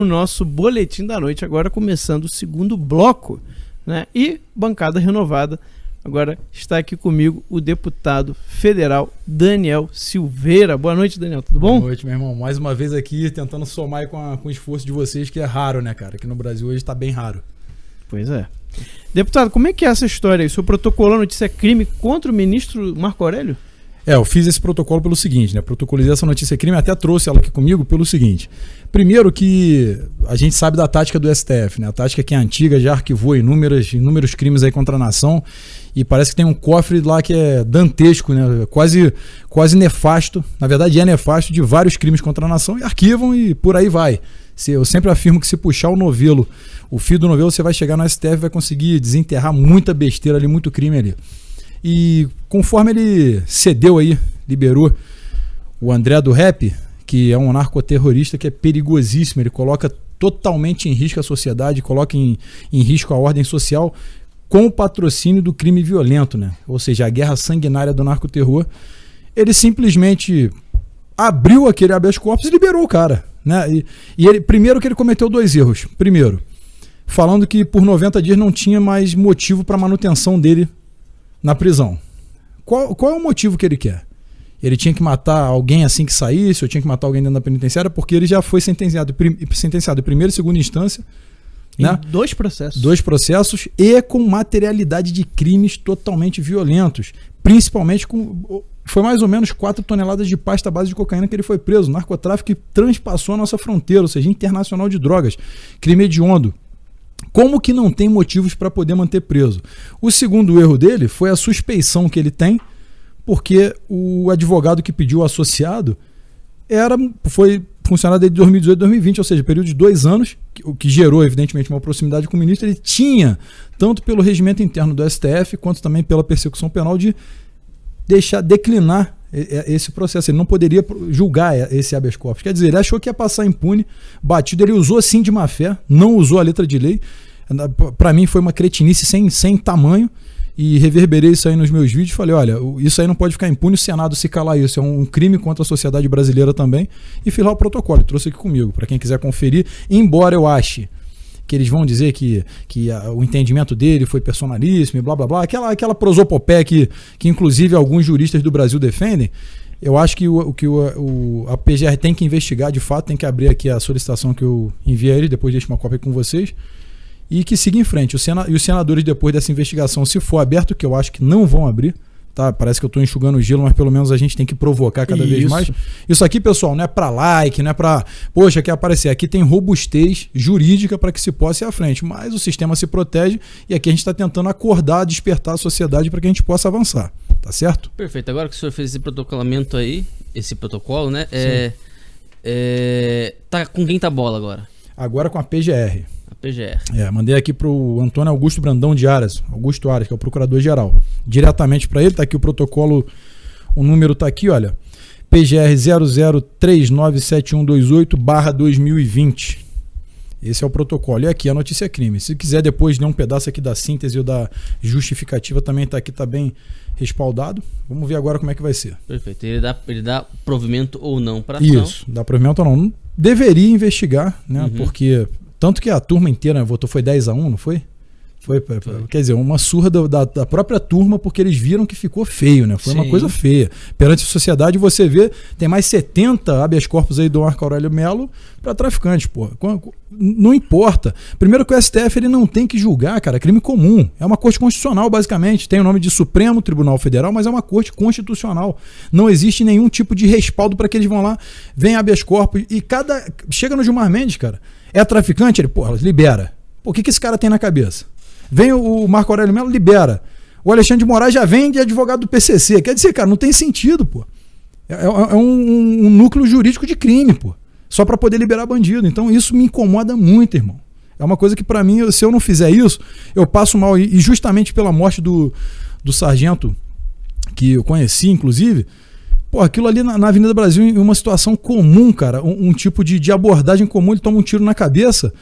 O nosso boletim da noite, agora começando o segundo bloco, né? E bancada renovada. Agora está aqui comigo o deputado federal Daniel Silveira. Boa noite, Daniel, tudo bom? Boa noite, meu irmão. Mais uma vez aqui tentando somar com o esforço de vocês, que é raro, né, cara? Aqui no Brasil hoje está bem raro. Pois é. Deputado, como é que é essa história aí? O senhor protocolou a notícia crime contra o ministro Marco Aurélio? Eu fiz esse protocolo pelo seguinte, né? Protocolizei essa notícia crime, até trouxe ela aqui comigo pelo seguinte. Primeiro que a gente sabe da tática do STF, né? A tática que é antiga, já arquivou inúmeros crimes aí contra a nação e parece que tem um cofre lá que é dantesco, né? Quase nefasto, na verdade é nefasto, de vários crimes contra a nação e arquivam e por aí vai. Eu sempre afirmo que se puxar o fio do novelo, você vai chegar no STF e vai conseguir desenterrar muita besteira ali, muito crime ali. E conforme ele cedeu aí, liberou o André do Rap, que é um narcoterrorista que é perigosíssimo, ele coloca totalmente em risco a sociedade, coloca em risco a ordem social com o patrocínio do crime violento, né? Ou seja, a guerra sanguinária do narcoterror. Ele simplesmente abriu aquele habeas corpus e liberou o cara, né? E ele, primeiro que ele cometeu dois erros. Primeiro, falando que por 90 dias não tinha mais motivo para manutenção dele na prisão. Qual é o motivo que ele quer? Ele tinha que matar alguém assim que saísse, ou tinha que matar alguém dentro da penitenciária, porque ele já foi sentenciado em primeira e segunda instância. Né? Dois processos. Dois processos e com materialidade de crimes totalmente violentos. Principalmente com... Foi mais ou menos 4 toneladas de pasta à base de cocaína que ele foi preso. Narcotráfico que transpassou a nossa fronteira, ou seja, internacional de drogas. Crime hediondo. Como que não tem motivos para poder manter preso? O segundo erro dele foi a suspeição que ele tem, porque o advogado que pediu o associado foi funcionário desde 2018 a 2020, ou seja, período de 2 anos, o que gerou, evidentemente, uma proximidade com o ministro. Ele tinha, tanto pelo regimento interno do STF, quanto também pela persecução penal, de declinar esse processo. Ele não poderia julgar esse habeas corpus. Quer dizer, ele achou que ia passar impune, batido. Ele usou sim de má fé, não usou a letra de lei. Para mim foi uma cretinice sem tamanho, e reverberei isso aí nos meus vídeos. Falei, olha, isso aí não pode ficar impune, o Senado se calar isso, é um crime contra a sociedade brasileira também. E fiz lá o protocolo, trouxe aqui comigo, para quem quiser conferir. Embora eu ache que eles vão dizer que o entendimento dele foi personalíssimo e blá blá blá, aquela prosopopé que inclusive alguns juristas do Brasil defendem. Eu acho que a PGR tem que investigar de fato, tem que abrir aqui a solicitação que eu enviei a eles, depois deixo uma cópia com vocês, e que siga em frente. E os senadores, depois dessa investigação, se for aberto, que eu acho que não vão abrir, tá? Parece que eu estou enxugando o gelo, mas pelo menos a gente tem que provocar cada vez mais. Isso aqui, pessoal, não é para like, não é para, poxa, quer aparecer. Aqui tem robustez jurídica para que se possa ir à frente, mas o sistema se protege e aqui a gente está tentando acordar, despertar a sociedade para que a gente possa avançar, tá certo? Perfeito. Agora que o senhor fez esse protocolamento aí, esse protocolo, né? Tá com quem tá a bola agora? Agora com a PGR. PGR. Mandei aqui pro Antônio Augusto Brandão de Aras, Augusto Aras, que é o procurador-geral. Diretamente para ele, tá aqui o protocolo, o número tá aqui, olha. PGR 00397128/2020. Esse é o protocolo. E aqui a notícia crime. Se quiser depois ler um pedaço aqui da síntese ou da justificativa, também tá aqui, tá bem respaldado. Vamos ver agora como é que vai ser. Perfeito. Ele dá provimento ou não para ação. Isso, dá provimento ou não. Não deveria investigar, né? Porque tanto que a turma inteira votou, foi 10-1, não foi? Foi. Quer dizer, uma surra da própria turma, porque eles viram que ficou feio, né? Foi uma coisa feia. Perante a sociedade, você vê, tem mais 70 habeas corpus aí do Marco Aurélio Melo para traficantes, pô. Não importa. Primeiro que o STF ele não tem que julgar, cara, crime comum. É uma corte constitucional, basicamente. Tem o nome de Supremo Tribunal Federal, mas é uma corte constitucional. Não existe nenhum tipo de respaldo para que eles vão lá, vem habeas corpus e chega no Gilmar Mendes, cara. É traficante? Ele, porra, libera. Pô, o que esse cara tem na cabeça? Vem o Marco Aurélio Melo, libera. O Alexandre de Moraes já vem de advogado do PCC. Quer dizer, cara, não tem sentido, pô. É um núcleo jurídico de crime, pô. Só para poder liberar bandido. Então isso me incomoda muito, irmão. É uma coisa que para mim, se eu não fizer isso, eu passo mal. E justamente pela morte do sargento, que eu conheci, inclusive, pô, aquilo ali na Avenida Brasil, em uma situação comum, cara, um tipo de abordagem comum, ele toma um tiro na cabeça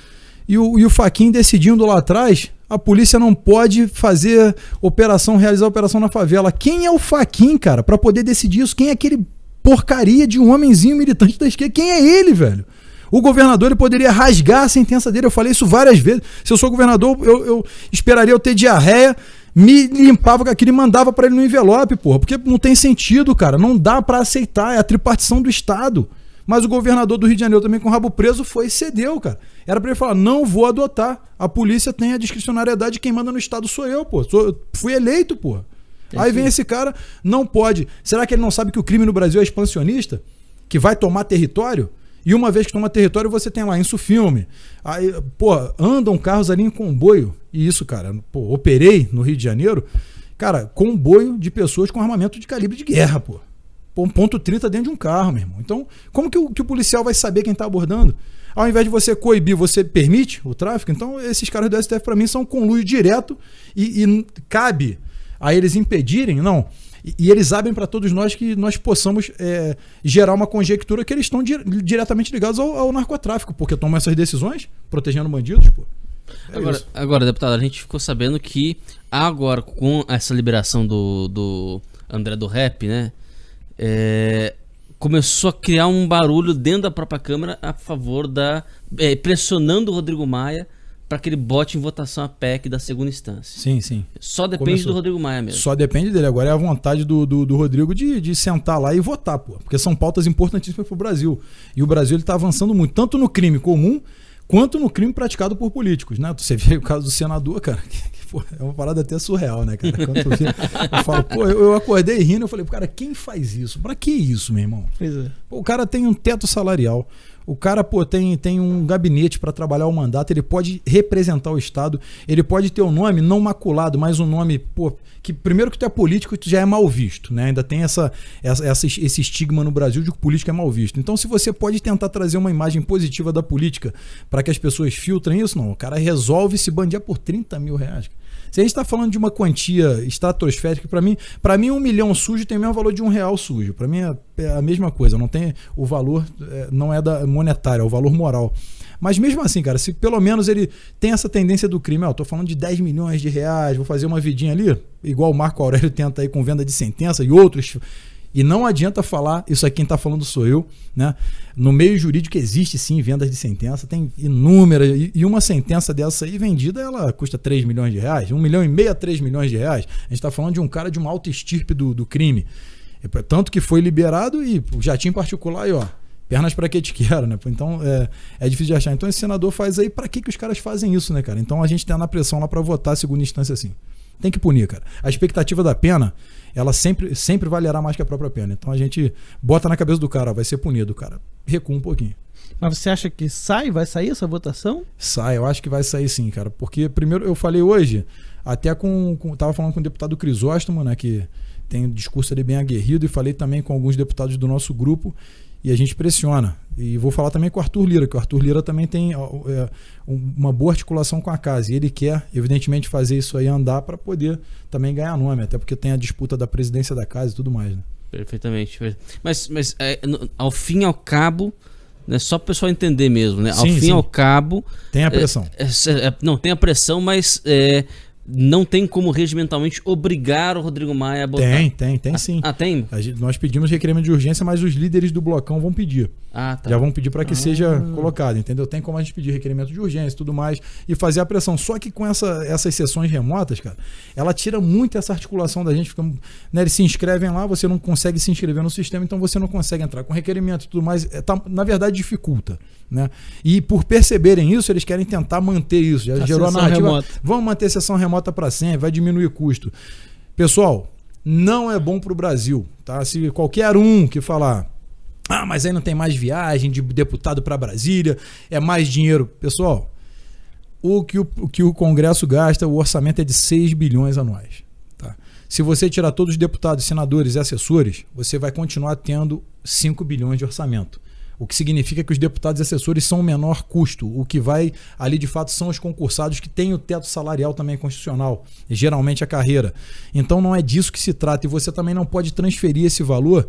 e o Fachin decidindo lá atrás, a polícia não pode realizar operação na favela. Quem é o Fachin, cara, pra poder decidir isso? Quem é aquele porcaria de um homenzinho militante da esquerda? Quem é ele, velho? O governador ele poderia rasgar a sentença dele. Eu falei isso várias vezes. Se eu sou governador, eu esperaria eu ter diarreia, me limpava com aquilo e mandava pra ele no envelope, porra. Porque não tem sentido, cara. Não dá pra aceitar. É a tripartição do Estado. Mas o governador do Rio de Janeiro também com o rabo preso foi e cedeu, cara. Era pra ele falar, não vou adotar. A polícia tem a discricionariedade, quem manda no Estado sou eu, pô. Fui eleito, pô. Aí vem esse cara, não pode. Será que ele não sabe que o crime no Brasil é expansionista? Que vai tomar território? E uma vez que toma território, você tem lá Insufilme. Aí, pô, andam carros ali em comboio. E isso, cara, pô, operei no Rio de Janeiro. Cara, comboio de pessoas com armamento de calibre de guerra, pô. Pô, 1.30 dentro de um carro, meu irmão. Então, como que o policial vai saber quem tá abordando? Ao invés de você coibir, você permite o tráfico? Então, esses caras do STF, pra mim, são conluio direto e cabe a eles impedirem, não. E eles abrem para todos nós que nós possamos gerar uma conjectura que eles estão diretamente ligados ao narcotráfico, porque tomam essas decisões protegendo bandidos, pô. Agora, deputado, a gente ficou sabendo que agora, com essa liberação do André do Rap, né, começou a criar um barulho dentro da própria Câmara a favor pressionando o Rodrigo Maia para que ele bote em votação a PEC da segunda instância. Sim, sim. Só depende do Rodrigo Maia mesmo. Só depende dele. Agora é a vontade do Rodrigo de sentar lá e votar, pô. Porque são pautas importantíssimas pro Brasil. E o Brasil ele tá avançando muito, tanto no crime comum, quanto no crime praticado por políticos, né? Você vê o caso do senador, cara, pô, é uma parada até surreal, né, cara? Quando eu falo, pô, eu acordei rindo, eu falei, cara, quem faz isso? Pra que isso, meu irmão? Pois é. Pô, o cara tem um teto salarial. O cara, pô, tem um gabinete para trabalhar o mandato, ele pode representar o Estado, ele pode ter um nome não maculado, mas um nome, pô, que primeiro que tu é político, tu já é mal visto, né? Ainda tem esse estigma no Brasil de que o político é mal visto. Então, se você pode tentar trazer uma imagem positiva da política para que as pessoas filtrem isso, não. O cara resolve se bandear por 30 mil reais. Se a gente está falando de uma quantia estratosférica, para mim $1 milhão sujo tem o mesmo valor de R$1 sujo. Para mim é a mesma coisa, não tem o valor, não é monetário, é o valor moral. Mas mesmo assim, cara, se pelo menos ele tem essa tendência do crime, tô falando de 10 milhões de reais, vou fazer uma vidinha ali, igual o Marco Aurélio tenta aí com venda de sentença e outros. E não adianta falar, isso aqui quem está falando sou eu, né? No meio jurídico existe sim vendas de sentença, tem inúmeras, e uma sentença dessa aí vendida, ela custa 3 milhões de reais, 1,5 milhão a 3 milhões de reais. A gente está falando de um cara de uma alta estirpe do crime. Tanto que foi liberado e o jatinho particular aí, ó, pernas para que te quero, né? Então é difícil de achar. Então esse senador faz aí, para que os caras fazem isso, né, cara? Então a gente tá na pressão lá para votar a segunda instância assim. Tem que punir, cara. A expectativa da pena, ela sempre valerá mais que a própria pena. Então a gente bota na cabeça do cara, ó, vai ser punido, cara. Recua um pouquinho. Mas você acha que vai sair essa votação? Sai, eu acho que vai sair sim, cara. Porque primeiro eu falei hoje, até tava falando com o deputado Crisóstomo, né, que tem um discurso ali bem aguerrido, e falei também com alguns deputados do nosso grupo, e a gente pressiona. E vou falar também com o Arthur Lira, que o Arthur Lira também tem uma boa articulação com a casa. E ele quer, evidentemente, fazer isso aí andar para poder também ganhar nome, até porque tem a disputa da presidência da casa e tudo mais, né? Perfeitamente. Mas ao fim e ao cabo, né, só para o pessoal entender mesmo, né? Ao Sim, fim sim. e ao cabo... Tem a pressão. Não, tem a pressão, mas... não tem como regimentalmente obrigar o Rodrigo Maia a botar. Tem sim. Tem? Nós pedimos requerimento de urgência, mas os líderes do blocão vão pedir. Tá. Já vão pedir para que seja colocado, entendeu? Tem como a gente pedir requerimento de urgência e tudo mais e fazer a pressão. Só que com essas sessões remotas, cara, ela tira muito essa articulação da gente. Né, eles se inscrevem lá, você não consegue se inscrever no sistema, então você não consegue entrar com requerimento e tudo mais. Na verdade, dificulta. Né? E por perceberem isso, eles querem tentar manter isso. Já gerou a narrativa. Remota. Vamos manter a sessão remota para sempre, vai diminuir custo. Pessoal, não é bom para o Brasil. Tá? Se qualquer um que falar, mas aí não tem mais viagem de deputado para Brasília, é mais dinheiro. Pessoal, o que o Congresso gasta, o orçamento é de 6 bilhões anuais. Tá? Se você tirar todos os deputados, senadores e assessores, você vai continuar tendo 5 bilhões de orçamento. O que significa que os deputados e assessores são o menor custo. O que vai ali, de fato, são os concursados que têm o teto salarial também constitucional, geralmente a carreira. Então não é disso que se trata. E você também não pode transferir esse valor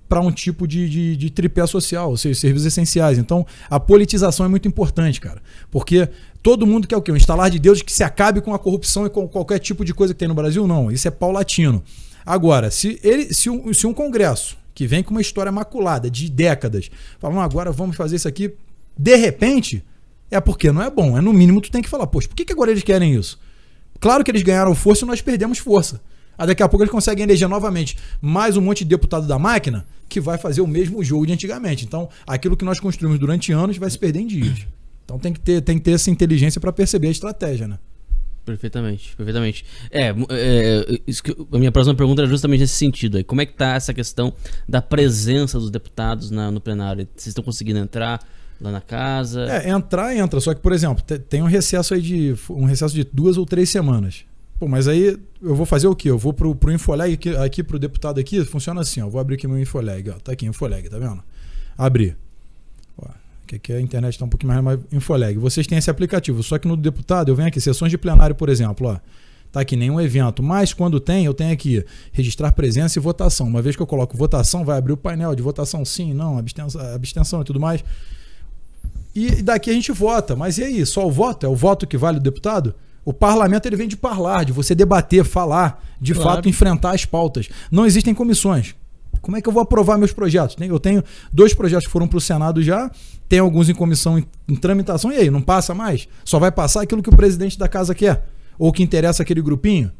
para um tipo de tripé social, ou seja, serviços essenciais. Então a politização é muito importante, cara. Porque todo mundo quer o quê? Um estalar de Deus que se acabe com a corrupção e com qualquer tipo de coisa que tem no Brasil? Não, isso é paulatino. Agora, se um Congresso que vem com uma história maculada de décadas, falam, agora vamos fazer isso aqui, De repente, é porque não é bom. É no mínimo tu tem que falar, poxa, por que agora eles querem isso? Claro que eles ganharam força e nós perdemos força. Aí daqui a pouco eles conseguem eleger novamente mais um monte de deputado da máquina que vai fazer o mesmo jogo de antigamente. Então, aquilo que nós construímos durante anos vai se perder em dias. Então tem que ter essa inteligência para perceber a estratégia, né? Perfeitamente. A minha próxima pergunta era justamente nesse sentido aí. Como é que tá essa questão da presença dos deputados no plenário? Vocês estão conseguindo entrar lá na casa? Entra. Só que, por exemplo, tem um recesso aí de 2 ou 3 semanas. Pô, mas aí eu vou fazer o quê? Eu vou pro Infoleg aqui pro deputado aqui, funciona assim, ó. Eu vou abrir aqui meu Infoleg, ó. Tá aqui, Infoleg, tá vendo? Abrir. Ó, que a internet tá um pouquinho mais Infoleg. Vocês têm esse aplicativo, só que no deputado eu venho aqui, sessões de plenário, por exemplo, ó. Tá aqui, nenhum evento. Mas quando tem, eu tenho aqui registrar presença e votação. Uma vez que eu coloco votação, vai abrir o painel de votação sim, não, abstenção e tudo mais. E daqui a gente vota. Mas e aí? Só o voto? É o voto que vale o deputado? O parlamento ele vem de parlar, de você debater, falar, de fato enfrentar as pautas. Não existem comissões. Como é que eu vou aprovar meus projetos? Eu tenho 2 projetos que foram para o Senado já, tem alguns em comissão em tramitação, e aí, não passa mais? Só vai passar aquilo que o presidente da casa quer? Ou que interessa aquele grupinho?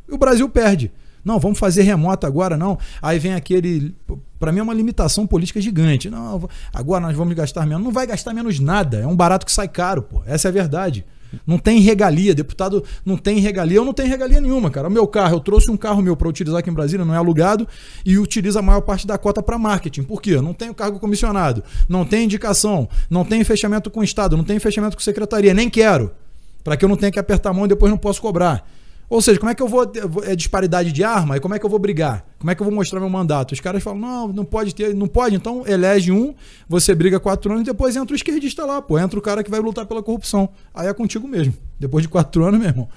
E o Brasil perde. Não, vamos fazer remoto agora, não. Aí vem aquele... Para mim é uma limitação política gigante. Não, agora nós vamos gastar menos. Não vai gastar menos nada. É um barato que sai caro, pô. Essa é a verdade. Não tem regalia. Deputado não tem regalia. Eu não tenho regalia nenhuma, cara. O meu carro, eu trouxe um carro meu para utilizar aqui em Brasília, não é alugado, e utiliza a maior parte da cota para marketing. Por quê? Não tenho cargo comissionado, não tem indicação, não tem fechamento com o Estado, não tem fechamento com secretaria. Nem quero. Para que eu não tenha que apertar a mão e depois não posso cobrar. Ou seja, como é que eu vou... É disparidade de arma? E como é que eu vou brigar? Como é que eu vou mostrar meu mandato? Os caras falam, não pode ter... Não pode, então elege um, você briga 4 anos e depois entra o esquerdista lá, pô. Entra o cara que vai lutar pela corrupção. Aí é contigo mesmo. Depois de 4 anos, meu irmão.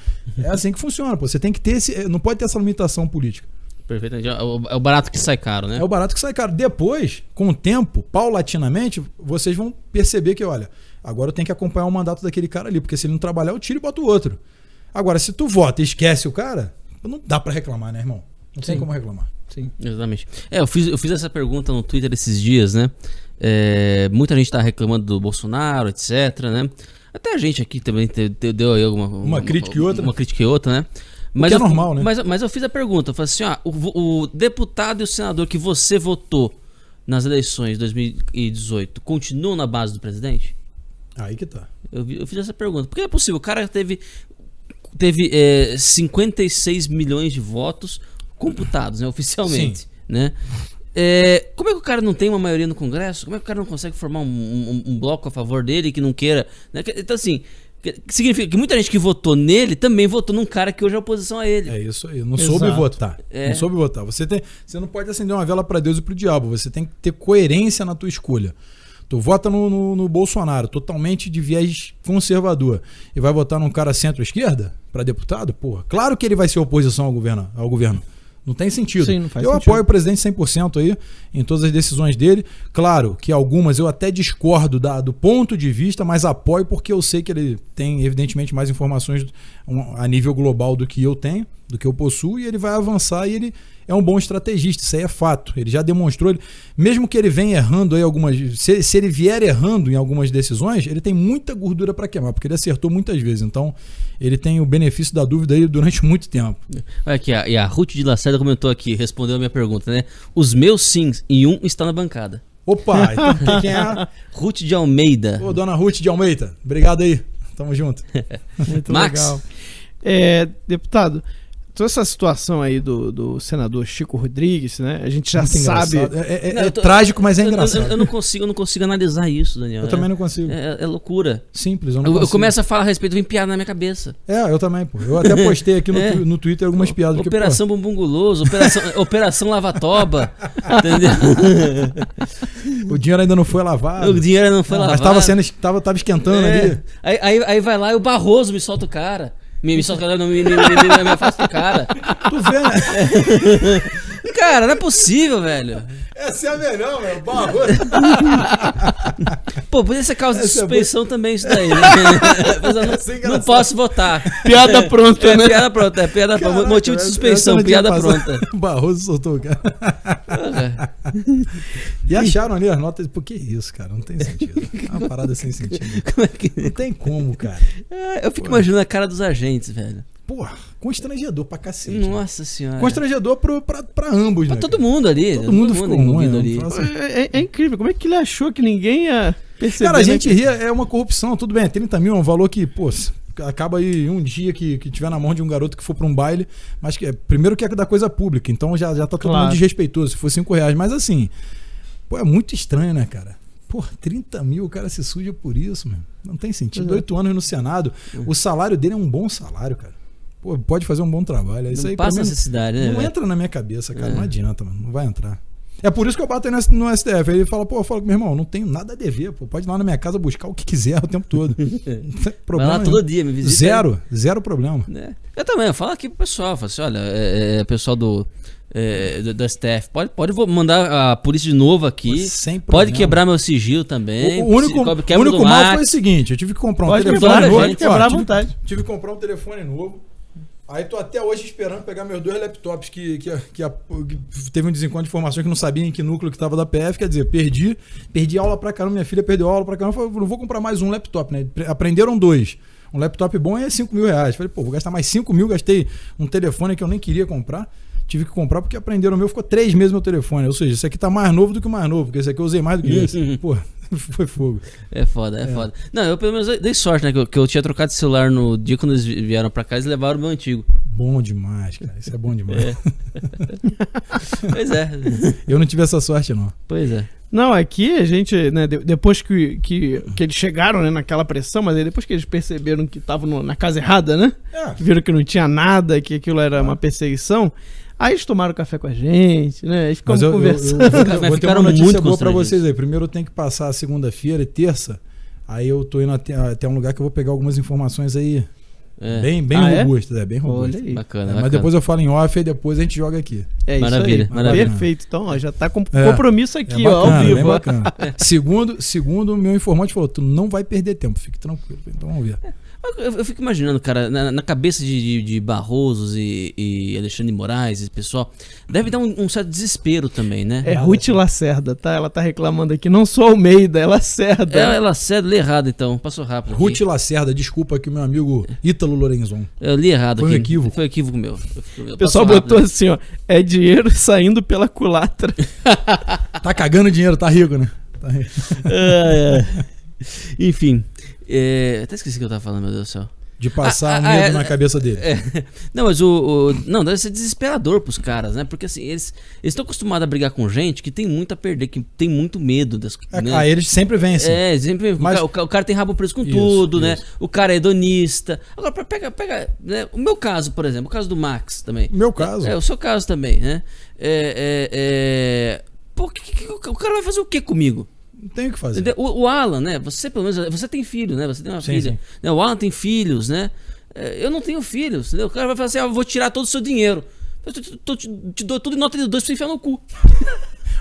É assim que funciona, pô. Você tem que ter esse... Não pode ter essa limitação política. Perfeitamente. É o barato que sai caro, né? É o barato que sai caro. Depois, com o tempo, paulatinamente, vocês vão perceber que, olha, agora eu tenho que acompanhar o mandato daquele cara ali, porque se ele não trabalhar, eu tiro e boto o outro. Agora, se tu vota e esquece o cara, não dá pra reclamar, né, irmão? Não tem como reclamar. Sim. Exatamente. Eu fiz essa pergunta no Twitter esses dias, né? Muita gente tá reclamando do Bolsonaro, etc, né? Até a gente aqui também deu aí uma crítica e outra. Uma crítica e outra, né? Mas é normal, né? Mas eu fiz a pergunta, eu falei assim, o deputado e o senador que você votou nas eleições de 2018 continuam na base do presidente? Aí que tá. Eu fiz essa pergunta. Porque é possível, o cara teve 56 milhões de votos computados, né, oficialmente. Sim. Né? Como é que o cara não tem uma maioria no Congresso? Como é que o cara não consegue formar um bloco a favor dele que não queira? Né? Então, assim, significa que muita gente que votou nele também votou num cara que hoje é oposição a ele. É isso aí. Não soube votar. Não soube votar. Você não pode acender uma vela para Deus e para o diabo. Você tem que ter coerência na tua escolha. Tu vota no Bolsonaro, totalmente de viés conservador, e vai votar num cara centro-esquerda para deputado? Porra, claro que ele vai ser oposição ao governo. Não tem sentido. Sim, não faz sentido. Eu apoio o presidente 100% aí, em todas as decisões dele. Claro que algumas eu até discordo do ponto de vista, mas apoio porque eu sei que ele tem, evidentemente, mais informações a nível global do que eu tenho, do que eu possuo, e ele vai avançar, e ele é um bom estrategista, isso aí é fato. Ele já demonstrou, mesmo que ele venha errando aí se ele vier errando em algumas decisões, ele tem muita gordura para queimar, porque ele acertou muitas vezes. Então, ele tem o benefício da dúvida aí durante muito tempo. Olha aqui, e a Ruth de Lacerda comentou aqui, respondeu a minha pergunta, né? Os meus sims em um está na bancada. Opa, então quem é? Ruth de Almeida. Ô, dona Ruth de Almeida, obrigado aí. Tamo junto. Muito Max? legal. Deputado, toda essa situação aí do senador Chico Rodrigues, né? A gente já muito sabe. É trágico, mas é engraçado. Eu não consigo analisar isso, Daniel. Eu também não consigo. É loucura. Simples, eu não consigo. Eu começo a falar a respeito, vem piada na minha cabeça. Eu também, pô. Eu até postei aqui no Twitter algumas piadas. Operação Bumbum Guloso, Operação Lava-Toba. Entendeu? O dinheiro ainda não foi lavado. O dinheiro não foi lavado. Mas tava esquentando ali. Aí vai lá e o Barroso me solta o cara. Me solta o cara, não me afasta o cara. Tu vê, né? Cara, não é possível, velho. Essa é a melhor, meu. Barroso. Pô, podia ser causa de Essa é suspeição também isso daí, né? Mas eu Essa é não engraçada. posso votar. Piada pronta, né? Piada pronta, piada pronta. Caraca, Motivo de essa suspeição, não tinha piada passado. pronta. Barroso soltou o cara. Porra. E acharam ali as notas. Por que isso, cara? Não tem sentido. É uma parada sem sentido. Como é que... Não tem como, cara. Eu fico imaginando a cara dos agentes, velho. Porra, constrangedor pra cacete. Nossa senhora. Constrangedor pra ambos, Pra né? todo cara? mundo ali. Todo mundo ficou envolvido ruim, ali. né? Nossa. É incrível. Como é que ele achou que ninguém ia perceber? Cara, a gente né? ria, é uma corrupção, tudo bem, 30 mil é um valor que, pô, acaba aí um dia que tiver na mão de um garoto que for pra um baile, mas que, primeiro que é da coisa pública, então já tá todo Claro. mundo desrespeitoso, se for R$5, mas assim, pô, é muito estranho, né, cara? Pô, 30 mil, o cara se suja por isso, meu. Não tem sentido. 8 anos no Senado, o salário dele é um bom salário, cara. Pô, pode fazer um bom trabalho. Isso Não aí, passa pra mim, necessidade, né? não velho? entra na minha cabeça, cara. É. Não adianta, mano. Não vai entrar. É por isso que eu bato aí no STF. Aí ele fala, pô, eu falo, meu irmão, não tenho nada a dever, pô. Pode ir lá na minha casa buscar o que quiser o tempo todo. Não tem Vai problema lá nenhum. todo dia, me visita. Zero problema. Né? Eu também, eu falo aqui pro pessoal, falo assim, olha, pessoal do STF, pode mandar a polícia de novo aqui, Sem pode problema. quebrar meu sigilo também. O único, quebra o único do mal Max. foi o seguinte, eu tive que comprar um Pode telefone quebrar, novo. pode quebrar à tive- vontade. Tive que comprar um telefone novo. Aí tô até hoje esperando pegar meus 2 laptops que teve um desencontro de informações que não sabia em que núcleo que tava da PF, quer dizer, perdi aula pra caramba, minha filha perdeu aula pra caramba, eu falei, não vou comprar mais um laptop, né? Aprenderam 2. Um laptop bom é R$5 mil. Falei, pô, vou gastar mais 5 mil, gastei um telefone que eu nem queria comprar. Tive que comprar porque aprenderam o meu, ficou 3 meses meu telefone. Ou seja, esse aqui tá mais novo do que o mais novo, porque esse aqui eu usei mais do que esse. Pô, foi fogo. É foda. Não, eu pelo menos dei sorte, né? Que eu tinha trocado de celular no dia quando eles vieram pra cá, eles levaram o meu antigo. Bom demais, cara. Isso é bom demais. Pois é. Eu não tive essa sorte, não. Pois é. Não, aqui a gente, né, depois que eles chegaram, né, naquela pressão, mas aí depois que eles perceberam que estavam na casa errada, né? Que viram que não tinha nada, que aquilo era uma perseguição. Aí eles tomaram café com a gente, né? Aí ficamos Mas conversando. vou ter Ficaram uma notícia muito boa pra constrangidos. vocês aí. Primeiro eu tenho que passar a segunda-feira e terça. Aí eu tô indo até um lugar que eu vou pegar algumas informações aí É. bem Ah, é? robustas. Bem Olha robustas. aí. Bacana, Mas bacana. depois eu falo em off e depois a gente joga aqui. É Maravilha, isso aí. maravilha. Perfeito. Então, ó, já tá com É. compromisso aqui, É ó, ao bacana, bem vivo. ó. bacana. Segundo o meu informante falou, tu não vai perder tempo, fique tranquilo. Então vamos ver. Eu fico imaginando, cara, na cabeça de Barrosos e Alexandre de Moraes, esse pessoal, deve dar um certo desespero também, né? É Ruth Lacerda, tá? Ela tá reclamando aqui. Não só Almeida, é Lacerda. Ela cede, li errado então, passou rápido. aqui. Ruth Lacerda, desculpa aqui o meu amigo Ítalo Lorenzon. Eu li errado Foi um aqui. equívoco. Foi um equívoco meu. O pessoal botou assim, ó. É dinheiro saindo pela culatra. Tá cagando dinheiro, tá rico, né? Tá rico. Enfim. Até esqueci o que eu tava falando, meu Deus do céu. De passar um medo na cabeça dele. Não, mas não, deve ser desesperador pros caras, né? Porque assim, eles estão acostumados a brigar com gente que tem muito a perder, que tem muito medo das né? Aí eles sempre vencem. Sempre. Mas- O cara tem rabo preso com Isso, tudo, né? isso. O cara é hedonista. Agora, pega né? O meu caso, por exemplo, o caso do Max também. Meu caso. O seu caso também, né? Pô, o cara vai fazer o que comigo? Não tem o que fazer. Entendeu? O Alan, né? Você pelo menos, você tem filho, né? Você tem uma Sim, filha. sim. Né? O Alan tem filhos, né? Eu não tenho filhos, entendeu? O cara vai falar assim, eu vou tirar todo o seu dinheiro. Eu te dou tudo em nota de 2 pra você enfiar no cu.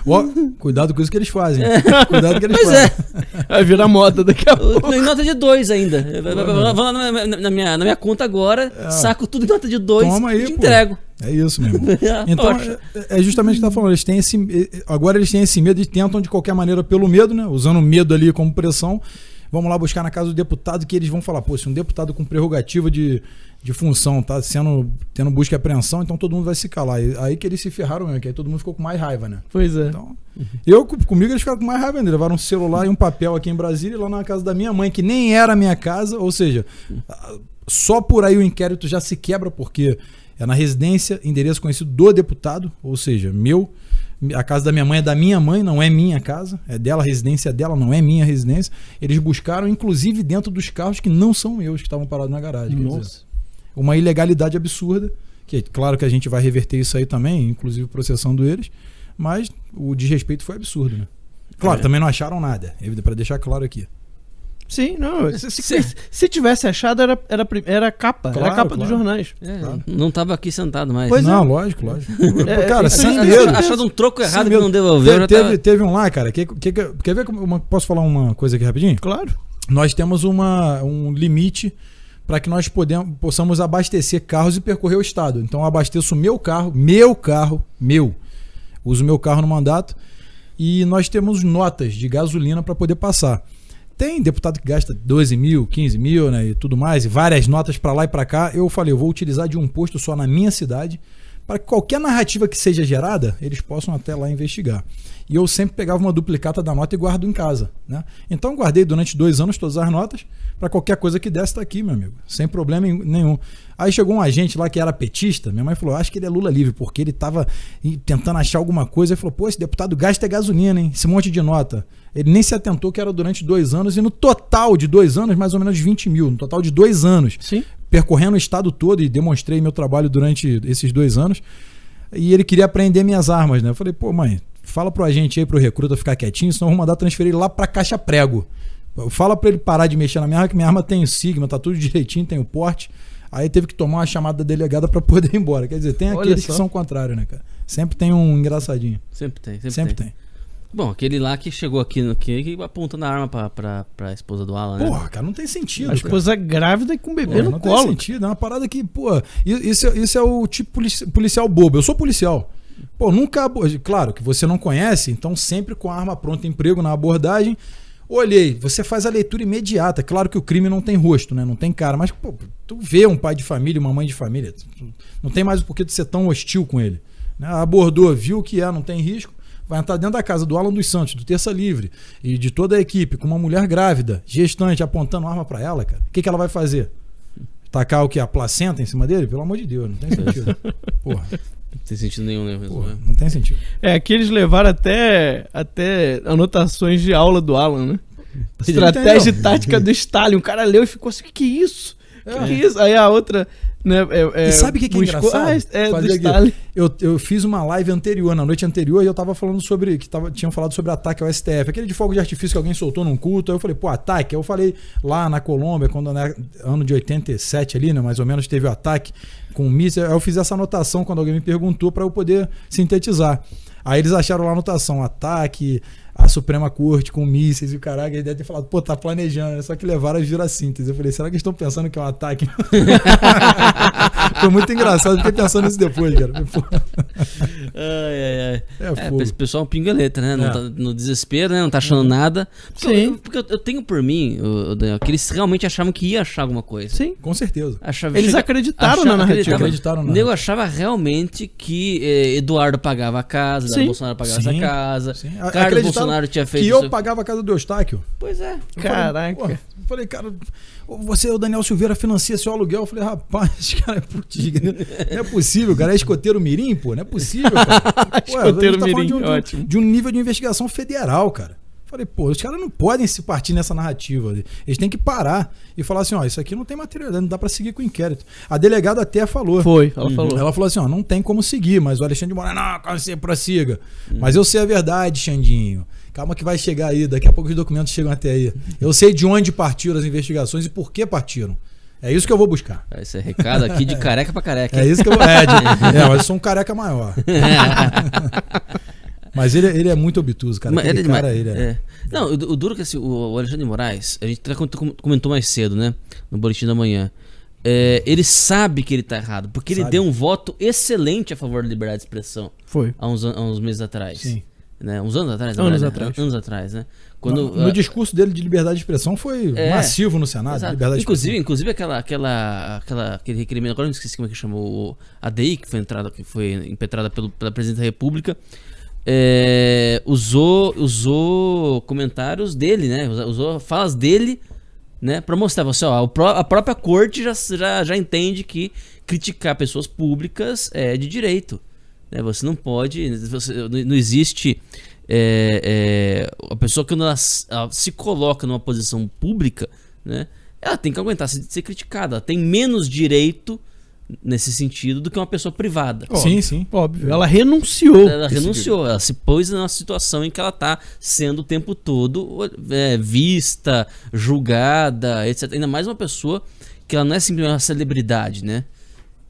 Ó, cuidado com isso que eles fazem. Cuidado com o que eles Pois fazem. Vai virar moda daqui a pouco. Em nota de 2 ainda. Vou lá na minha conta agora, saco tudo em nota de 2 Toma aí, e te pô. entrego. É isso mesmo. Então, Poxa. é justamente o que tá falando. Agora eles têm esse medo e tentam de qualquer maneira pelo medo, né? Usando o medo ali como pressão. Vamos lá buscar na casa do deputado que eles vão falar, pô, se um deputado com prerrogativa de função tá tendo busca e apreensão, então todo mundo vai se calar. E aí que eles se ferraram mesmo, que aí todo mundo ficou com mais raiva, né? Pois é. Então, comigo eles ficaram com mais raiva ainda. Levaram um celular e um papel aqui em Brasília, lá na casa da minha mãe, que nem era a minha casa, ou seja, só por aí o inquérito já se quebra, porque é na residência, endereço conhecido do deputado, ou seja, a casa da minha mãe é da minha mãe, não é minha casa, é dela, a residência dela, não é minha residência. Eles buscaram, inclusive, dentro dos carros que não são meus, que estavam parados na garagem. Quer dizer, Nossa. uma ilegalidade absurda, que claro que a gente vai reverter isso aí também, inclusive processando eles, mas o desrespeito foi absurdo, né? Claro, também não acharam nada, para deixar claro aqui. Sim, não. Se tivesse achado, era a capa. Era a capa dos jornais. Não tava aqui sentado mais. Pois não, lógico. Cara, sem medo. Achado um troco errado que não devolveu. Teve um lá, cara. Quer ver como posso falar uma coisa aqui rapidinho? Claro. Nós temos um limite para que nós possamos abastecer carros e percorrer o estado. Então eu abasteço o meu carro. Uso o meu carro no mandato e nós temos notas de gasolina para poder passar. Tem deputado que gasta 12 mil, 15 mil, né, e tudo mais, e várias notas para lá e para cá. Eu falei, eu vou utilizar de um posto só na minha cidade para que qualquer narrativa que seja gerada, eles possam até lá investigar. E eu sempre pegava uma duplicata da nota e guardo em casa, né? Então eu guardei durante 2 anos todas as notas, para qualquer coisa que desse tá aqui, meu amigo, sem problema nenhum. Aí chegou um agente lá que era petista, minha mãe falou, acho que ele é Lula livre, porque ele tava tentando achar alguma coisa, e falou, pô, esse deputado gasta gasolina, hein, esse monte de nota. Ele nem se atentou que era durante 2 anos, e no total de 2 anos, mais ou menos 20 mil, no total de 2 anos. Sim. Percorrendo o estado todo e demonstrei meu trabalho durante esses 2 anos. E ele queria apreender minhas armas, né? Eu falei, pô, mãe, fala pro agente aí, pro recruta ficar quietinho, senão eu vou mandar transferir ele lá pra Caixa Prego. Fala pra ele parar de mexer na minha arma, que minha arma tem o Sigma, tá tudo direitinho, tem o porte. Aí teve que tomar uma chamada da delegada pra poder ir embora. Quer dizer, tem aqueles que são contrários, né, cara? Sempre tem um engraçadinho. Sempre tem. Sempre tem. Bom, aquele lá que chegou aqui apontando a arma pra esposa do Alan, né? Porra, cara, não tem sentido. A esposa grávida e com o bebê no não colo. Não tem sentido, é uma parada que, pô, isso é o tipo policial bobo. Eu sou policial. Pô, nunca. Claro que você não conhece, então sempre com a arma pronta, emprego na abordagem. Olhei, você faz a leitura imediata. Claro que o crime não tem rosto, né? Não tem cara, mas, pô, tu vê um pai de família, uma mãe de família, não tem mais o porquê de ser tão hostil com ele. Né? Abordou, viu que não tem risco. Vai entrar dentro da casa do Alan dos Santos, do Terça Livre e de toda a equipe, com uma mulher grávida, gestante, apontando arma pra ela, cara. O que ela vai fazer? Tacar o quê? A placenta em cima dele? Pelo amor de Deus, não tem sentido. Porra. Não tem sentido nenhum, né? Porra, não tem sentido. Aqui eles levaram até anotações de aula do Alan, né? Estratégia e tática do Stalin. O cara leu e ficou assim, que é isso? Que é isso? Aí a outra... Né, e sabe o que é engraçado? Do Stalin. Eu fiz uma live anterior, na noite anterior, e eu tava falando sobre, tinham falado sobre ataque ao STF, aquele de fogo de artifício que alguém soltou num culto. Aí eu falei, pô, ataque. Aí eu falei lá na Colômbia, quando ano de 87 ali, né, mais ou menos, teve o ataque com míssil. Aí eu fiz essa anotação quando alguém me perguntou para eu poder sintetizar. Aí eles acharam lá a anotação, ataque à Suprema Corte com mísseis e o caralho, ele deve ter falado, pô, tá planejando, só que levaram a virar síntese. Eu falei, será que eles estão pensando que é um ataque? Foi muito engraçado, fiquei pensando nisso depois, cara. Esse pessoal é um pingaleta, né? Não tá no desespero, né? Não tá achando nada. Porque eu tenho por mim, Daniel, que eles realmente achavam que ia achar alguma coisa. Sim, com certeza. Eles acreditaram na narrativa. Eu achava realmente que Eduardo pagava a casa, Bolsonaro pagava essa casa, Carlos Bolsonaro tinha feito que eu pagava a casa do Eustáquio. Pois é. Caraca. Eu falei, cara, você, o Daniel Silveira, financia seu aluguel. Eu falei, rapaz, esse cara é putiga. Não é possível, cara. É escoteiro mirim, pô. Não é possível, cara. Escoteiro mirim, ótimo. De um nível de investigação federal, cara. Falei, pô, os caras não podem se partir nessa narrativa. Eles têm que parar e falar assim, ó, isso aqui não tem materialidade, não dá pra seguir com o inquérito. A delegada até falou. Ela falou. Ela falou assim, ó, não tem como seguir, mas o Alexandre de Moraes, não, você prossiga. Mas eu sei a verdade, Xandinho. Calma que vai chegar aí, daqui a pouco os documentos chegam até aí. Eu sei de onde partiram as investigações e por que partiram. É isso que eu vou buscar. Esse é recado aqui de careca pra careca. É isso que eu vou... mas eu sou um careca maior. Mas ele é muito obtuso, cara. Não, o duro é que assim, o Alexandre de Moraes, a gente comentou mais cedo, né? No boletim da manhã. Ele sabe que ele tá errado, porque ele deu um voto excelente a favor da liberdade de expressão. Foi. Há uns meses atrás. Sim. Né? Uns anos atrás? Anos atrás, né? No discurso dele de liberdade de expressão foi massivo no Senado. Liberdade inclusive aquele requerimento, agora eu não esqueci como é que chamou, a ADI, que foi impetrada pela Presidente da República, usou comentários dele, né? Usou falas dele, né? Para mostrar você, ó, a própria corte já entende que criticar pessoas públicas é de direito. Né? Você não pode, não existe a pessoa, quando ela se coloca numa posição pública, né? Ela tem que aguentar ser criticada, ela tem menos direito nesse sentido do que uma pessoa privada. Sim, sim. Óbvio. Ela renunciou. Ela renunciou, ela se pôs numa situação em que ela está sendo o tempo todo vista, julgada, etc. Ainda mais uma pessoa que ela não é simplesmente uma celebridade, né?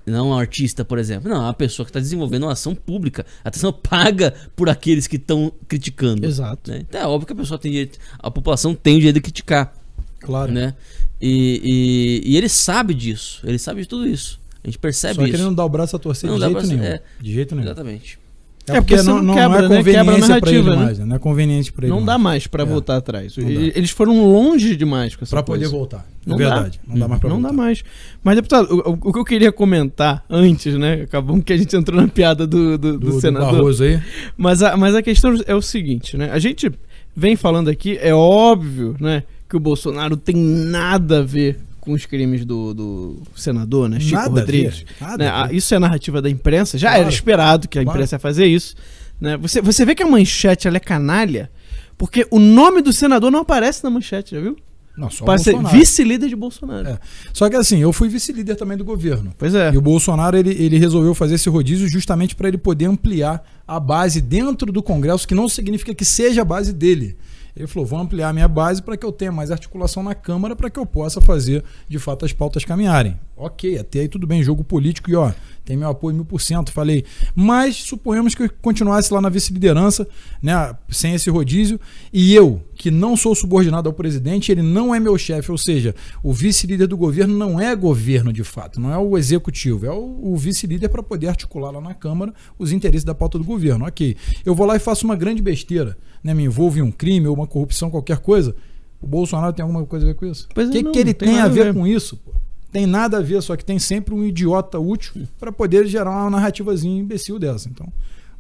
Não um artista, por exemplo. Não, é uma pessoa que está desenvolvendo uma ação pública. A atenção paga por aqueles que estão criticando. Exato. Né? Então é óbvio que a pessoa tem direito, a população tem o direito de criticar. Claro. Né? E ele sabe disso, ele sabe de tudo isso. A gente percebe Só isso. que ele não dá o braço a torcer Não de dá o jeito braço- nenhum. é. De jeito nenhum. Exatamente. É porque você não, não não quebra, é né? Quebra a conveniência pra ele narrativa, né? mais. Não é conveniente pra ele Não mais. dá mais pra É. voltar atrás. Não dá. Eles foram longe demais com essa Pra coisa. poder voltar. Não é verdade. dá. Não dá mais pra Não voltar. dá mais. Mas, deputado, o que eu queria comentar antes, né? Acabou que a gente entrou na piada do senador. Barroso aí. Mas a questão é o seguinte, né? A gente vem falando aqui, é óbvio, né? Que o Bolsonaro tem nada a ver com os crimes do senador, né? Chico Nada a Rodrigues. ver, nada Né? a ver. Isso é a narrativa da imprensa. Já Claro. era esperado que a Claro. imprensa ia fazer isso. Né? Você vê que a manchete ela é canalha, porque o nome do senador não aparece na manchete, já viu? Não, só o Parece ser Bolsonaro. vice-líder de Bolsonaro. É. Só que assim, eu fui vice-líder também do governo. Pois é. E o Bolsonaro, ele resolveu fazer esse rodízio justamente para ele poder ampliar a base dentro do Congresso, que não significa que seja a base dele. Ele falou, vou ampliar a minha base para que eu tenha mais articulação na Câmara para que eu possa fazer, de fato, as pautas caminharem. Ok, até aí tudo bem, jogo político e ó, tem meu apoio 1000%, falei. Mas suponhamos que eu continuasse lá na vice-liderança, né, sem esse rodízio, e eu, que não sou subordinado ao presidente, ele não é meu chefe, ou seja, o vice-líder do governo não é governo de fato, não é o executivo, é o vice-líder para poder articular lá na Câmara os interesses da pauta do governo. Ok, eu vou lá e faço uma grande besteira, né, me envolvo em um crime ou uma corrupção, qualquer coisa, o Bolsonaro tem alguma coisa a ver com isso? Pois O é, que, não, que ele tem tem a nada a ver ver. com isso, pô? Tem nada a ver, só que tem sempre um idiota útil para poder gerar uma narrativazinha imbecil dessa. Então,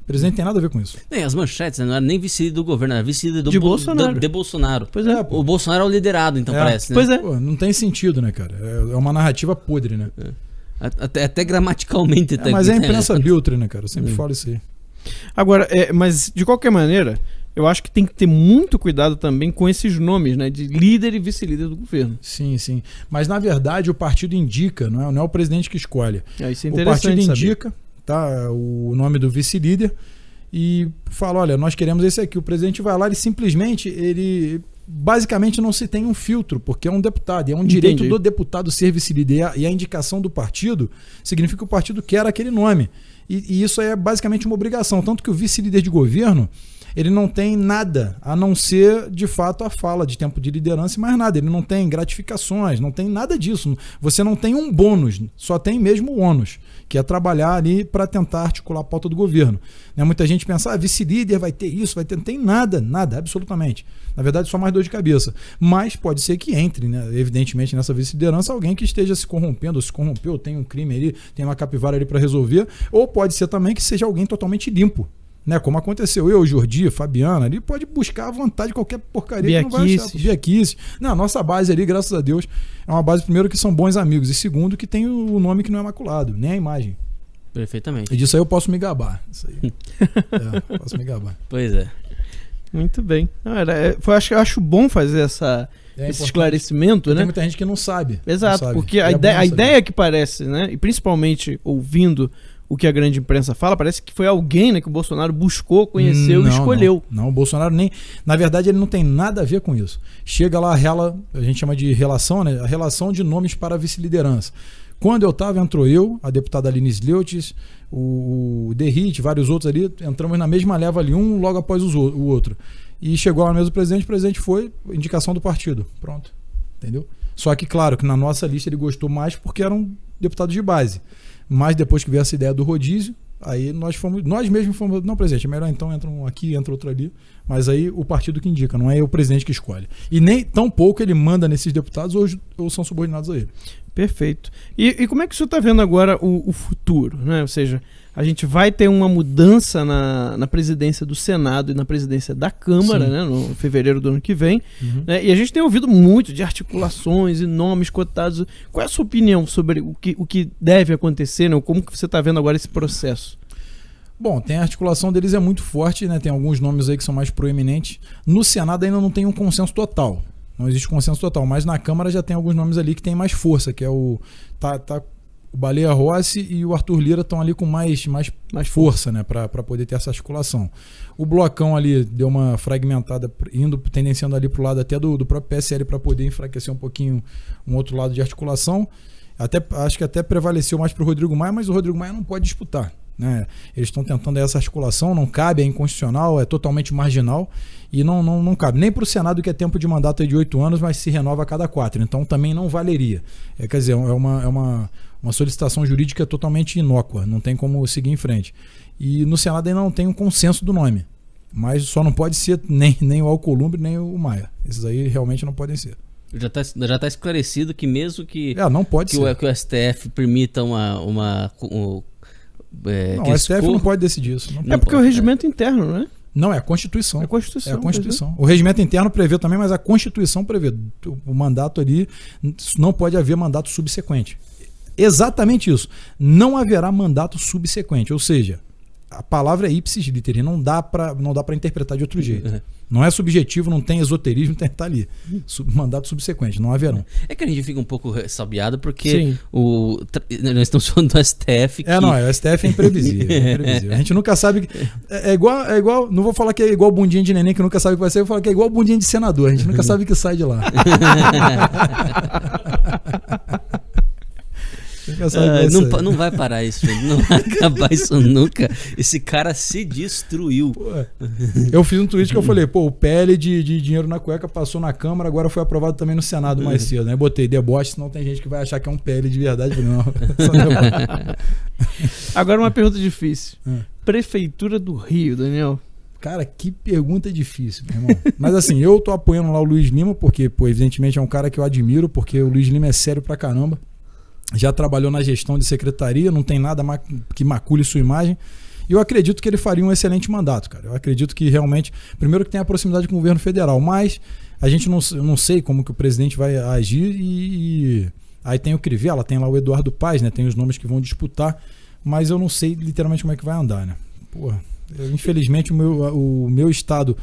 o presidente tem nada a ver com isso. Nem as manchetes, né? Não era nem vice-líder do governo, era vice-líder do De Bolsonaro. de Bolsonaro. Pois é. O Bolsonaro é o liderado, então parece, né? Pois é. Pô, não tem sentido, né, cara? É uma narrativa podre, né? Até gramaticalmente. Mas é a imprensa biltre, né, cara? Eu sempre falo isso aí. Agora, mas de qualquer maneira, eu acho que tem que ter muito cuidado também com esses nomes, né? De líder e vice-líder do governo. Sim, sim. Mas, na verdade, o partido indica, não é o presidente que escolhe. Isso é O interessante partido saber. indica, tá, o nome do vice-líder e fala, olha, nós queremos esse aqui. O presidente vai lá e simplesmente, ele basicamente não se tem um filtro, porque é um deputado, e é um direito Entendi. do deputado ser vice-líder, e a indicação do partido significa que o partido quer aquele nome. E isso é basicamente uma obrigação, tanto que o vice-líder de governo, ele não tem nada, a não ser, de fato, a fala de tempo de liderança e mais nada. Ele não tem gratificações, não tem nada disso. Você não tem um bônus, só tem mesmo o ônus, que é trabalhar ali para tentar articular a pauta do governo. Né? Muita gente pensa, vice-líder vai ter isso, vai ter... Não tem nada, absolutamente. Na verdade, só mais dor de cabeça. Mas pode ser que entre, né? Evidentemente, nessa vice-liderança, alguém que esteja se corrompendo, ou se corrompeu, tem um crime ali, tem uma capivara ali para resolver, ou pode ser também que seja alguém totalmente limpo. Né, como aconteceu eu, Jordi, Fabiana, ali pode buscar à vontade qualquer porcaria que não vai achar. Biaquice. Não, a nossa base ali, graças a Deus, é uma base, primeiro, que são bons amigos, e segundo, que tem o nome que não é maculado, nem a imagem. Perfeitamente. E disso aí eu posso me gabar. Isso aí. Posso me gabar. Pois é. Muito bem. Eu acho bom fazer esse esclarecimento, né? Tem muita gente que não sabe. Exato, não sabe. porque a ideia que parece, né? E principalmente ouvindo o que a grande imprensa fala, parece que foi alguém, né, que o Bolsonaro buscou, conheceu e escolheu. Não, o Bolsonaro nem... Na verdade, ele não tem nada a ver com isso. Chega lá, a gente chama de relação, né? A relação de nomes para a vice-liderança. Quando eu estava, entrou eu, a deputada Aline Sleutis, o Derrite, vários outros ali, entramos na mesma leva ali, um logo após o outro. E chegou lá mesmo o presidente foi indicação do partido. Pronto. Entendeu? Só que, claro, que na nossa lista ele gostou mais porque eram deputados de base. Mas depois que veio essa ideia do rodízio, aí nós mesmos fomos, não, presidente, é melhor então entra um aqui, entra outro ali, mas aí o partido que indica, não é o presidente que escolhe. E nem tão pouco ele manda nesses deputados ou são subordinados a ele. Perfeito. E como é que o senhor está vendo agora o futuro, né? Ou seja, a gente vai ter uma mudança na presidência do Senado e na presidência da Câmara, né, no fevereiro do ano que vem. Né, e a gente tem ouvido muito de articulações e nomes cotados. Qual é a sua opinião sobre o que deve acontecer, né? Como que você está vendo agora esse processo? Bom, a articulação deles é muito forte, né? Tem alguns nomes aí que são mais proeminentes. No Senado ainda não tem um consenso total. Não existe consenso total, mas na Câmara já tem alguns nomes ali que tem mais força, que é o o Baleia Rossi e o Arthur Lira estão ali com mais força, né, para poder ter essa articulação. O blocão ali deu uma fragmentada, tendenciando ali para o lado até do próprio PSL para poder enfraquecer um pouquinho um outro lado de articulação. Acho que até prevaleceu mais para o Rodrigo Maia, mas o Rodrigo Maia não pode disputar, né? Eles estão tentando essa articulação, não cabe, é inconstitucional, é totalmente marginal e não cabe. Nem para o Senado, que é tempo de mandato é de 8 anos, mas se renova a cada 4, então também não valeria. Quer dizer, é uma solicitação jurídica totalmente inócua, não tem como seguir em frente. E no Senado ainda não tem um consenso do nome, mas só não pode ser nem o Alcolumbre, nem o Maia. Esses aí realmente não podem ser. Já tá esclarecido que mesmo que, não pode ser. Que o STF permita não, o STF não pode decidir isso. Não porque é o regimento interno, né? Não, é a Constituição. É a Constituição. É a Constituição. O regimento interno prevê também, mas a Constituição prevê. O mandato ali, não pode haver mandato subsequente. Exatamente isso. Não haverá mandato subsequente. Ou seja, a palavra é ipsis literi. Não dá para interpretar de outro jeito. Não é subjetivo, não tem esoterismo, tá ali. Mandato subsequente, não haverão. É que a gente fica um pouco ressabiado porque nós estamos falando do STF. O STF é imprevisível. A gente nunca sabe. É igual. Não vou falar que é igual bundinha de neném que nunca sabe o que vai ser, vou falar que é igual bundinha de senador. A gente nunca sabe o que sai de lá. Não vai parar isso, filho. Não vai acabar isso nunca. Esse cara se destruiu. Eu fiz um tweet que eu falei, o PL de dinheiro na cueca passou na Câmara, agora foi aprovado também no Senado mais cedo, né? Botei deboche, senão tem gente que vai achar que é um PL de verdade. Não. Agora uma pergunta difícil. Prefeitura do Rio, Daniel. Cara, que pergunta difícil, meu irmão. Mas assim, eu tô apoiando lá o Luiz Lima, porque, evidentemente é um cara que eu admiro, porque o Luiz Lima é sério pra caramba. Já trabalhou na gestão de secretaria, não tem nada que macule sua imagem. E eu acredito que ele faria um excelente mandato, cara. Eu acredito que realmente, primeiro que tem a proximidade com o governo federal, mas a gente não sei como que o presidente vai agir e aí tem o Crivella, tem lá o Eduardo Paes, né? Tem os nomes que vão disputar, mas eu não sei literalmente como é que vai andar, né? Infelizmente o meu estado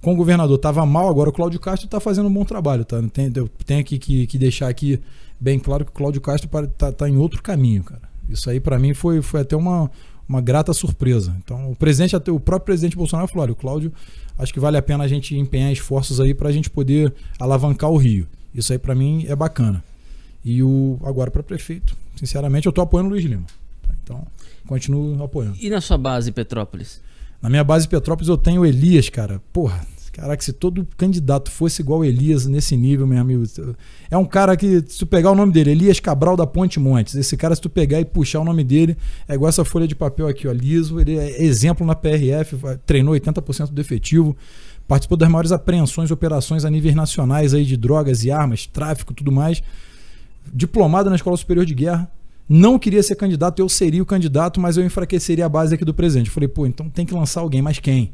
com o governador estava mal, agora o Cláudio Castro está fazendo um bom trabalho, tá? Eu tenho aqui que deixar aqui bem claro que o Cláudio Castro tá em outro caminho, cara. Isso aí para mim foi até uma grata surpresa. Então o próprio presidente Bolsonaro falou, olha, o Cláudio, acho que vale a pena a gente empenhar esforços aí para a gente poder alavancar o Rio. Isso aí para mim é bacana. E agora para prefeito, sinceramente eu tô apoiando o Luiz Lima. Então continuo apoiando. E na sua base Petrópolis? Na minha base Petrópolis eu tenho o Elias, cara. Caraca, se todo candidato fosse igual o Elias nesse nível, meu amigo. É um cara que, se tu pegar o nome dele, Elias Cabral da Ponte Montes. Esse cara, se tu pegar e puxar o nome dele, é igual essa folha de papel aqui, ó, liso. Ele é exemplo na PRF, treinou 80% do efetivo, participou das maiores apreensões, operações a níveis nacionais aí de drogas e armas, tráfico, tudo mais. Diplomado na Escola Superior de Guerra. Não queria ser candidato, eu seria o candidato, mas eu enfraqueceria a base aqui do presidente. Eu falei, então tem que lançar alguém, mas quem?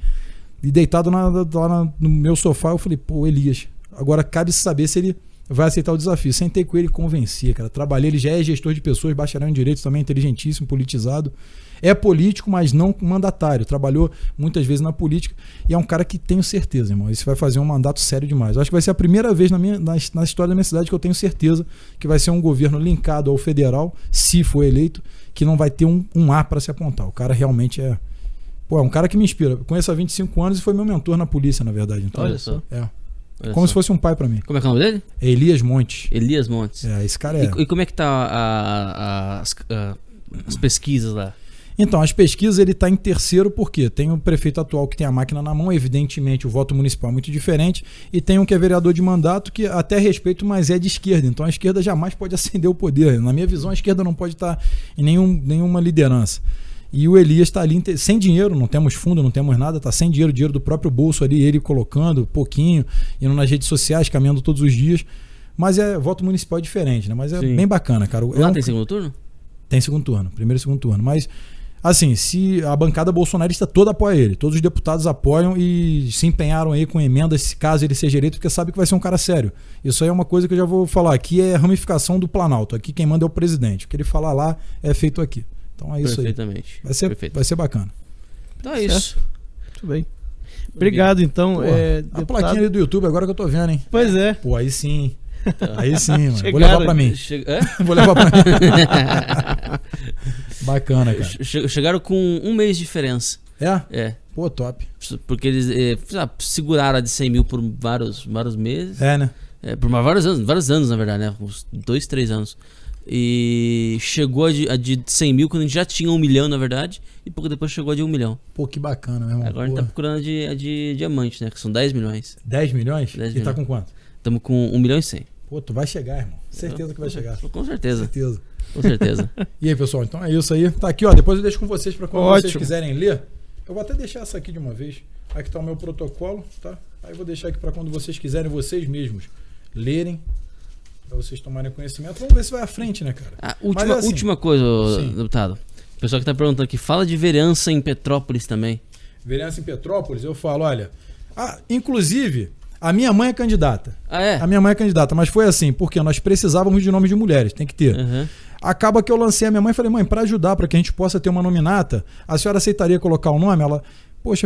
E deitado lá no meu sofá, eu falei, Elias, agora cabe saber se ele vai aceitar o desafio. Sentei com ele e convenci, cara. Trabalhei, ele já é gestor de pessoas, bacharel em direito também, inteligentíssimo, politizado. É político, mas não mandatário. Trabalhou muitas vezes na política e é um cara que tenho certeza, irmão. Isso vai fazer um mandato sério demais. Eu acho que vai ser a primeira vez na história da minha cidade que eu tenho certeza que vai ser um governo linkado ao federal, se for eleito, que não vai ter um A para se apontar. O cara realmente é um cara que me inspira. Eu conheço há 25 anos e foi meu mentor na polícia, na verdade. Então, olha só. Como se fosse um pai pra mim. Como é que é o nome dele? É Elias Montes. Elias Montes. Esse cara é. E como é que tá as pesquisas lá? Então, as pesquisas ele tá em terceiro porque tem o prefeito atual que tem a máquina na mão, evidentemente o voto municipal é muito diferente, e tem um que é vereador de mandato que até respeito, mas é de esquerda. Então a esquerda jamais pode ascender o poder. Na minha visão, a esquerda não pode estar em nenhuma liderança. E o Elias está ali sem dinheiro, não temos fundo, não temos nada, está sem dinheiro do próprio bolso ali, ele colocando pouquinho, indo nas redes sociais, caminhando todos os dias. Mas voto municipal é diferente, né? Mas é bem bacana, cara. Lá tem segundo turno? Tem segundo turno, primeiro e segundo turno. Mas, assim, se a bancada bolsonarista toda apoia ele, todos os deputados apoiam e se empenharam aí com emendas, caso ele seja eleito, porque sabe que vai ser um cara sério. Isso aí é uma coisa que eu já vou falar. Aqui é ramificação do Planalto, aqui quem manda é o presidente. O que ele falar lá é feito aqui. Então é isso aí. Perfeitamente. Vai ser bacana. Então é isso. Muito bem. Obrigado, então. A plaquinha ali do YouTube agora que eu tô vendo, hein? Pois é. Aí sim. Aí sim, mano. Vou levar pra mim. É? Vou levar pra mim. Bacana, cara. Chegaram com um mês de diferença. É? Pô, top. Porque eles seguraram a de 100 mil por vários meses. Né? Por vários anos, na verdade, né? Uns 2, 3 anos. E chegou a de 100 mil quando a gente já tinha 1 milhão, na verdade. E pouco depois chegou a de 1 milhão. Pô, que bacana, meu irmão. Agora a gente tá procurando a de diamante, né? Que são 10 milhões. 10 milhões? 10 E milhões. tá com quanto? Estamos com 1 milhão e 100. Pô, tu vai chegar, irmão. Certeza que vai chegar. Com certeza. Certeza. Com certeza. E aí, pessoal, então é isso aí. Tá aqui, ó. Depois eu deixo com vocês pra quando vocês Ótimo. quiserem ler. Eu vou até deixar essa aqui de uma vez. Aqui tá o meu protocolo, tá? Aí eu vou deixar aqui pra quando vocês quiserem, vocês mesmos lerem. Pra vocês tomarem conhecimento. Vamos ver se vai à frente, né, cara? Mas, assim, Última coisa, sim. deputado. O pessoal que tá perguntando aqui, fala de vereança em Petrópolis também. Vereança em Petrópolis, eu falo, olha... inclusive, a minha mãe é candidata. Ah, é? A minha mãe é candidata, mas foi assim, porque nós precisávamos de nomes de mulheres, tem que ter. Uhum. Acaba que eu lancei a minha mãe e falei, mãe, para ajudar, para que a gente possa ter uma nominata, a senhora aceitaria colocar o nome? Ela,